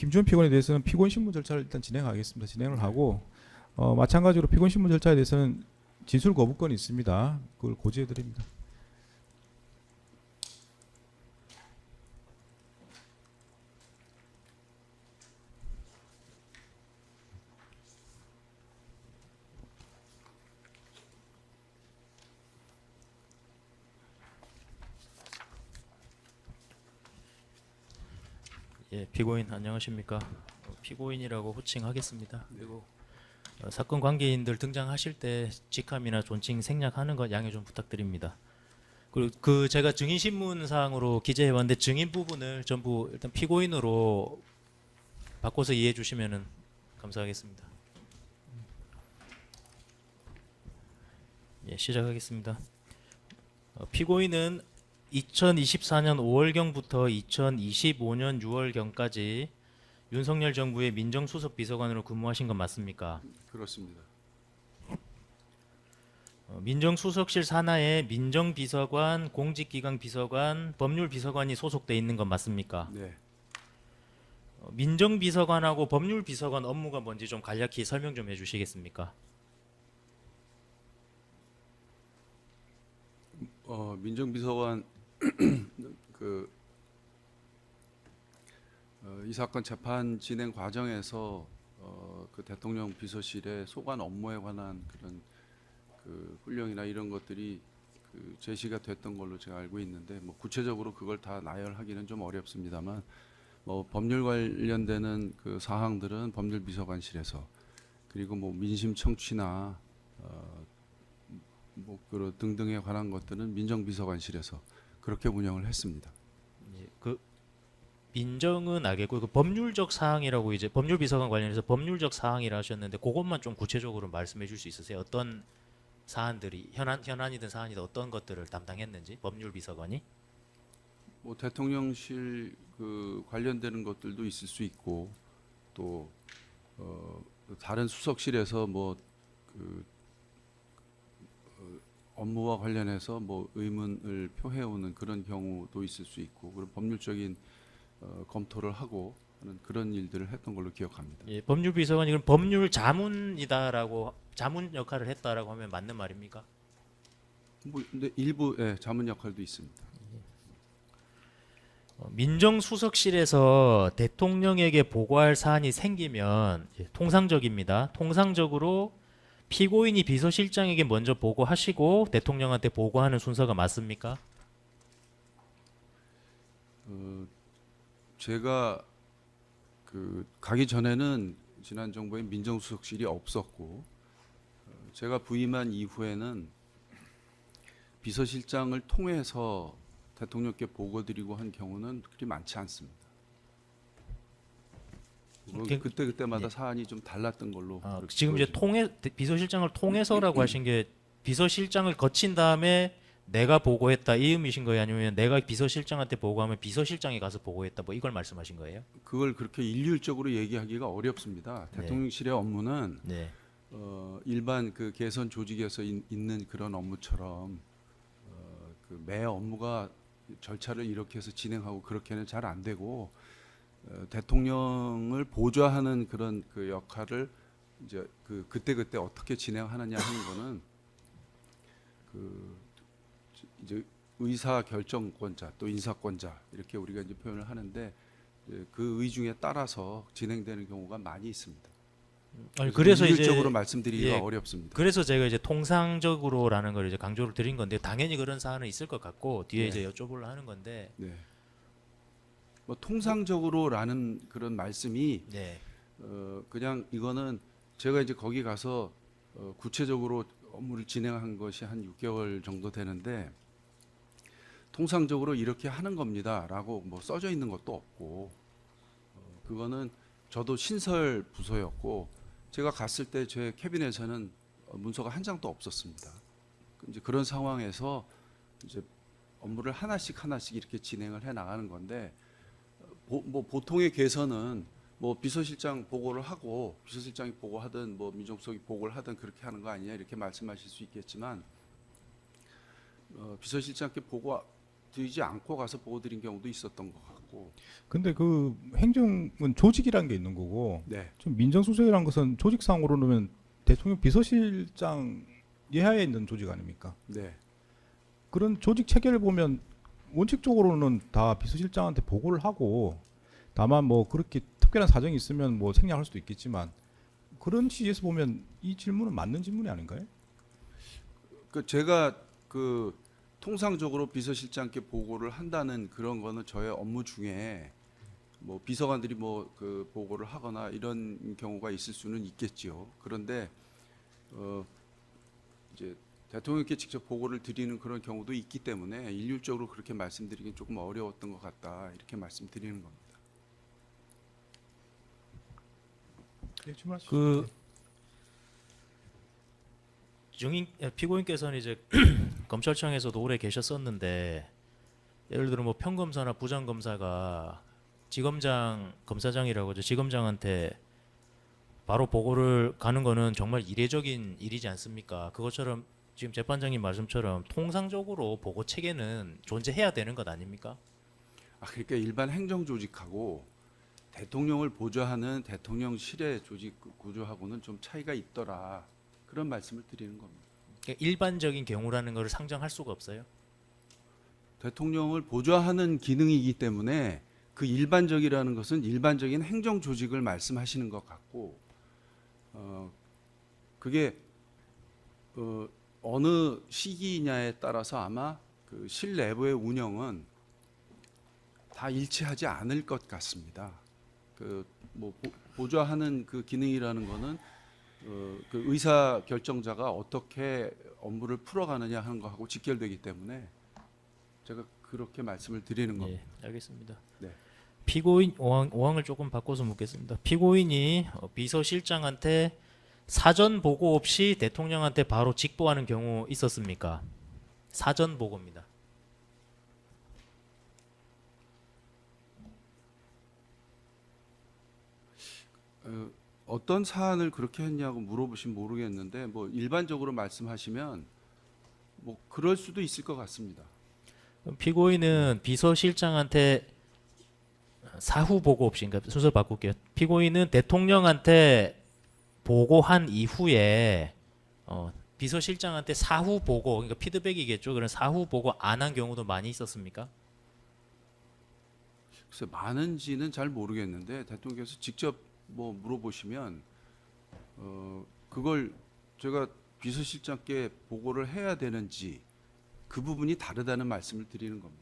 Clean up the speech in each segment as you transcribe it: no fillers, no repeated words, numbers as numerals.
김주현 피고인에 대해서는 피고인 신문 절차를 일단 진행하겠습니다. 진행을 하고 마찬가지로 피고인 신문 절차에 대해서는 진술 거부권이 있습니다. 그걸 고지해 드립니다. 예, 피고인 안녕하십니까? 피고인이라고 호칭하겠습니다. 그리고 사건 관계인들 등장하실 때 직함이나 존칭 생략하는 것 양해 좀 부탁드립니다. 그리고 제가 증인 신문상으로 기재해 왔는데 증인 부분을 전부 일단 피고인으로 바꿔서 이해해 주시면은 감사하겠습니다. 예, 시작하겠습니다. 피고인은 2024년 5월경부터 2025년 6월경까지 윤석열 정부의 민정수석 비서관으로 근무하신 건 맞습니까? 그렇습니다. 민정수석실 산하에 민정비서관, 공직기강 비서관, 법률비서관이 소속돼 있는 건 맞습니까? 네. 민정비서관하고 법률비서관 업무가 뭔지 좀 간략히 설명 좀 해주시겠습니까? 민정비서관 이 사건 재판 진행 과정에서 그 대통령 비서실의 소관 업무에 관한 그런 그 훈령이나 이런 것들이 그 제시가 됐던 걸로 제가 알고 있는데 뭐 구체적으로 그걸 다 나열하기는 좀 어렵습니다만 뭐 법률 관련되는 그 사항들은 법률비서관실에서 그리고 뭐 민심 청취나 뭐 그 등등에 관한 것들은 민정비서관실에서 그렇게 운영을 했습니다. 예, 그 민정은 알겠고 그 법률적 사항이라고 이제 법률비서관 관련해서 법률적 사항이라 하셨는데 그것만 좀 구체적으로 말씀해 줄 수 있으세요? 어떤 사안들이 현안이든 사안이든 어떤 것들을 담당했는지 법률비서관이? 뭐 대통령실 그 관련되는 것들도 있을 수 있고 또 다른 수석실에서 뭐그 업무와 관련해서 뭐 의문을 표해오는 그런 경우도 있을 수 있고 그런 법률적인 검토를 하고 하는 그런 일들을 했던 걸로 기억합니다. 예, 법률비서관이 그럼 법률 자문이다라고 자문 역할을 했다라고 하면 맞는 말입니까? 뭐 근데 일부 자문 역할도 있습니다. 민정수석실에서 대통령에게 보고할 사안이 생기면 통상적입니다. 통상적으로 피고인이 비서실장에게 먼저 보고하시고 대통령한테 보고하는 순서가 맞습니까? 제가 그 가기 전에는 지난 정부에 민정수석실이 없었고 제가 부임한 이후에는 비서실장을 통해서 대통령께 보고드리고 한 경우는 그리 많지 않습니다. 그때마다 예. 사안이 좀 달랐던 걸로 그렇게 지금 이제 비서실장을 통해서라고 하신 게 비서실장을 거친 다음에 내가 보고했다 이 의미신 거예요? 아니면 내가 비서실장한테 보고하면 비서실장이 가서 보고했다 뭐 이걸 말씀하신 거예요? 그걸 그렇게 일률적으로 얘기하기가 어렵습니다. 네. 대통령실의 업무는 네. 일반 그 개선 조직에서 있는 그런 업무처럼 그 매 업무가 절차를 이렇게 해서 진행하고 그렇게는 잘 안 되고 대통령을 보좌하는 그런 그 역할을 이제 그때 어떻게 진행하느냐 하는 거는 그 이제 의사 결정권자 또 인사권자 이렇게 우리가 이제 표현을 하는데 그 의중에 따라서 진행되는 경우가 많이 있습니다. 아니 그래서 이제 일률적으로 말씀드리기가 예, 어렵습니다. 그래서 제가 이제 통상적으로라는 걸 이제 강조를 드린 건데 당연히 그런 사안은 있을 것 같고 뒤에 네. 이제 여쭤보려 하는 건데 네. 뭐 통상적으로라는 그런 말씀이 네. 그냥 이거는 제가 이제 거기 가서 구체적으로 업무를 진행한 것이 한 6개월 정도 되는데 통상적으로 이렇게 하는 겁니다라고 뭐 써져 있는 것도 없고 그거는 저도 신설 부서였고 제가 갔을 때 제 캐비넷에는 문서가 한 장도 없었습니다. 이제 그런 상황에서 이제 업무를 하나씩 이렇게 진행을 해 나가는 건데 뭐 보통의 개선은 뭐 비서실장 보고를 하고 비서실장이 보고하든 뭐 민정수석이 보고를 하든 그렇게 하는 거 아니냐 이렇게 말씀하실 수 있겠지만 비서실장께 보고 드리지 않고 가서 보고 드린 경우도 있었던 것 같고 같고. 근데 그 행정은 조직이라는 게 있는 거고 네. 좀 민정수석이라는 것은 조직상으로는 대통령 비서실장 예하에 있는 조직 아닙니까? 네. 그런 조직 체계를 보면 원칙적으로는 다 비서실장한테 보고를 하고 다만 뭐 그렇게 특별한 사정이 있으면 뭐 생략할 수도 있겠지만 그런 취지에서 보면 이 질문은 맞는 질문이 아닌가요? 그 제가 그 통상적으로 비서실장께 보고를 한다는 그런 거는 저의 업무 중에 뭐 비서관들이 뭐 그 보고를 하거나 이런 경우가 있을 수는 있겠지요. 그런데 이제 대통령께 직접 보고를 드리는 그런 경우도 있기 때문에 일률적으로 그렇게 말씀드리긴 조금 어려웠던 것 같다 이렇게 말씀드리는 겁니다. 네, 질문하시죠. 그 증인 피고인께서는 이제 검찰청에서도 오래 계셨었는데 예를 들어 뭐 평검사나 부장검사가 지검장 검사장이라고 하죠. 지검장한테 바로 보고를 가는 거는 정말 이례적인 일이지 않습니까? 그것처럼 지금 재판장님 말씀처럼 통상적으로 보고 체계는 존재해야 되는 것 아닙니까? 그러니까 일반 행정 조직하고 대통령을 보좌하는 대통령실의 조직 구조하고는 좀 차이가 있더라. 그런 말씀을 드리는 겁니다. 그러니까 일반적인 경우라는 것을 상정할 수가 없어요. 대통령을 보좌하는 기능이기 때문에 그 일반적이라는 것은 일반적인 행정 조직을 말씀하시는 것 같고, 그게 어느 시기냐에 따라서 아마 그 실 내부의 운영은 다 일치하지 않을 것 같습니다. 그 뭐 보좌하는 그 기능이라는 거는 그 의사 결정자가 어떻게 업무를 풀어가느냐 하는 거하고 직결되기 때문에 제가 그렇게 말씀을 드리는 겁니다. 예, 알겠습니다. 네. 피고인 5항을 조금 바꿔서 묻겠습니다. 피고인이 비서실장한테 사전 보고 없이 대통령한테 바로 직보하는 경우 있었습니까? 사전 보고입니다. 어떤 사안을 그렇게 했냐고 물어보시면 모르겠는데 뭐 일반적으로 말씀하시면 뭐 그럴 수도 있을 것 같습니다. 피고인은 비서실장한테 사후 보고 없이, 그러니까 순서 바꿀게요. 피고인은 대통령한테 보고한 이후에 비서실장한테 사후 보고, 그러니까 피드백이겠죠. 그런 사후 보고 안 한 경우도 많이 있었습니까? 글쎄 많은지는 잘 모르겠는데 대통령께서 직접 뭐 물어보시면 그걸 제가 비서실장께 보고를 해야 되는지 그 부분이 다르다는 말씀을 드리는 겁니다.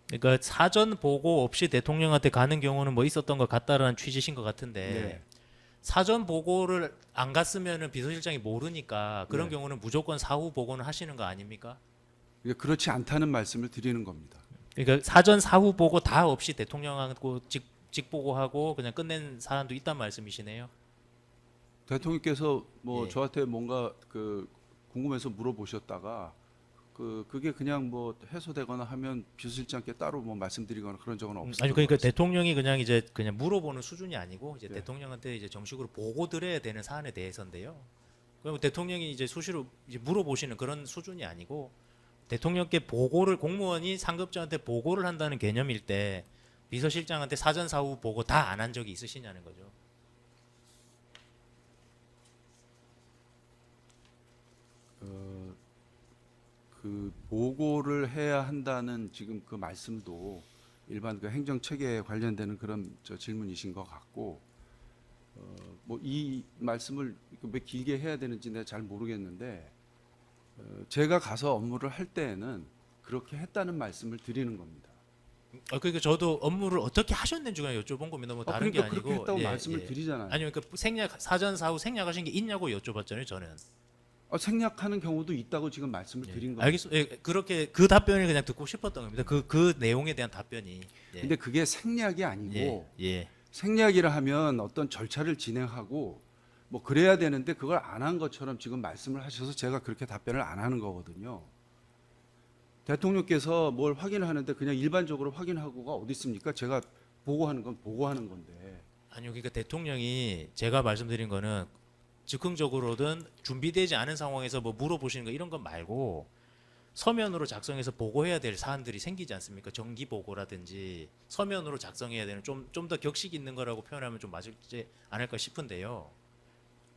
그러니까 사전 보고 없이 대통령한테 가는 경우는 뭐 있었던 것 같다라는 취지신 것 같은데 네. 사전 보고를 안 갔으면은 비서실장이 모르니까 그런 네. 경우는 무조건 사후 보고는 하시는 거 아닙니까? 그러니까 그렇지 않다는 말씀을 드리는 겁니다. 그러니까 사전 사후 보고 다 없이 대통령하고 직보고하고 그냥 끝낸 사안도 있단 말씀이시네요. 대통령께서 뭐 예. 저한테 뭔가 그 궁금해서 물어보셨다가 그게 그냥 뭐 해소되거나 하면 비서실장께 따로 뭐 말씀드리거나 그런 적은 없었던 아니 것 그러니까 같습니다. 대통령이 그냥 이제 그냥 물어보는 수준이 아니고 이제 네. 대통령한테 이제 정식으로 보고 드려야 되는 사안에 대해서인데요. 그럼 대통령이 이제 수시로 이제 물어보시는 그런 수준이 아니고 대통령께 보고를 공무원이 상급자한테 보고를 한다는 개념일 때 비서실장한테 사전 사후 보고 다 안 한 적이 있으시냐는 거죠. 그 보고를 해야 한다는 지금 그 말씀도 일반 그 행정 체계에 관련되는 그런 질문이신 것 같고 뭐 이 말씀을 왜 길게 해야 되는지 내가 잘 모르겠는데 제가 가서 업무를 할 때에는 그렇게 했다는 말씀을 드리는 겁니다. 그러니까 저도 업무를 어떻게 하셨는지 그냥 여쭤본 겁니다. 뭐 다른 그러니까 게 아니고. 그렇게 했다고 말씀을 드리잖아요. 아니요, 그러니까 생략 사전 사후 생략하신 게 있냐고 여쭤봤잖아요. 저는. 생략하는 경우도 있다고 지금 말씀을 드린 겁니다. 알겠습니다. 예, 그렇게 그 답변을 그냥 듣고 싶었던 겁니다. 그 내용에 대한 답변이. 예. 근데 그게 생략이 아니고 예, 예. 생략이라 하면 어떤 절차를 진행하고 뭐 그래야 되는데 그걸 안 한 것처럼 지금 말씀을 하셔서 제가 그렇게 답변을 안 하는 거거든요. 대통령께서 뭘 확인을 하는데 그냥 일반적으로 확인하고가 어디 있습니까? 제가 보고하는 건 보고하는 건데. 아니요, 그러니까 대통령이 제가 말씀드린 거는 즉흥적으로든 준비되지 않은 상황에서 뭐 물어보시는 거 이런 건 말고 서면으로 작성해서 보고해야 될 사안들이 생기지 않습니까? 정기 보고라든지 서면으로 작성해야 되는 좀 더 격식 있는 거라고 표현하면 좀 맞지 않을까 싶은데요.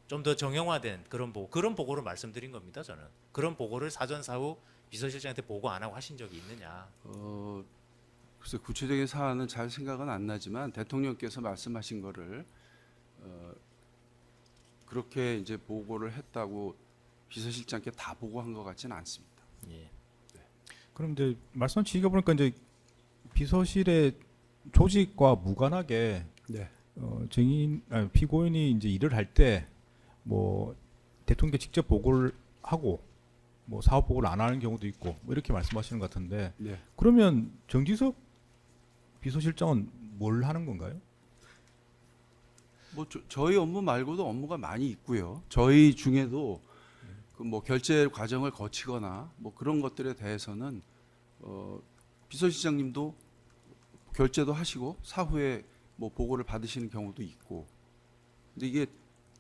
좀 더 정형화된 그런 보고를 말씀드린 겁니다. 저는 그런 보고를 사전 사후 비서실장한테 보고 안 하고 하신 적이 있느냐? 글쎄 구체적인 사안은 잘 생각은 안 나지만 대통령께서 말씀하신 거를 그렇게 이제 보고를 했다고 비서실장께 다 보고한 것 같지는 않습니다. 예. 그럼 이제 말씀 지가 보니까 이제 비서실의 조직과 무관하게 네. 피고인이 이제 일을 할 때 뭐 대통령께 직접 보고를 하고 뭐 사업 보고를 안 하는 경우도 있고 뭐 이렇게 말씀하시는 것 같은데 네. 그러면 정지석 비서실장은 뭘 하는 건가요? 뭐 저희 업무 말고도 업무가 많이 있고요. 저희 중에도 그 뭐 결제 과정을 거치거나 뭐 그런 것들에 대해서는 비서실장님도 결제도 하시고 사후에 뭐 보고를 받으시는 경우도 있고. 근데 이게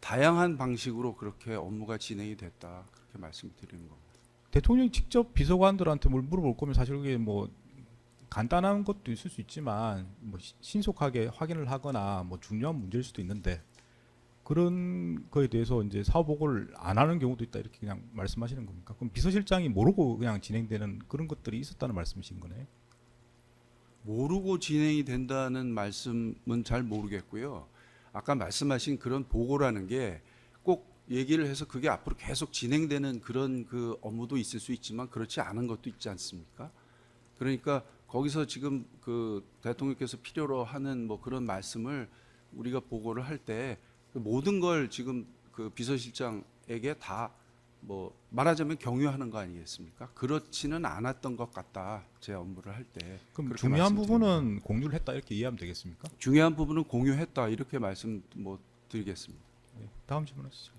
다양한 방식으로 그렇게 업무가 진행이 됐다 그렇게 말씀드리는 겁니다. 대통령이 직접 비서관들한테 뭘 물어볼 거면 사실 그게 뭐 간단한 것도 있을 수 있지만 뭐 신속하게 확인을 하거나 뭐 중요한 문제일 수도 있는데 그런 거에 대해서 이제 사업 보고를 안 하는 경우도 있다 이렇게 그냥 말씀하시는 겁니까? 그럼 비서실장이 모르고 그냥 진행되는 그런 것들이 있었다는 말씀이신 거네요. 모르고 진행이 된다는 말씀은 잘 모르겠고요. 아까 말씀하신 그런 보고라는 게 꼭 얘기를 해서 그게 앞으로 계속 진행되는 그런 그 업무도 있을 수 있지만 그렇지 않은 것도 있지 않습니까? 그러니까 거기서 지금 그 대통령께서 필요로 하는 뭐 그런 말씀을 우리가 보고를 할 때 모든 걸 지금 그 비서실장에게 다 뭐 말하자면 경유하는 거 아니겠습니까? 그렇지는 않았던 것 같다. 제 업무를 할 때. 그럼 그렇게 중요한 말씀드립니다. 부분은 공유를 했다 이렇게 이해하면 되겠습니까? 중요한 부분은 공유했다 이렇게 말씀 뭐 드리겠습니다. 네, 다음 질문하시죠.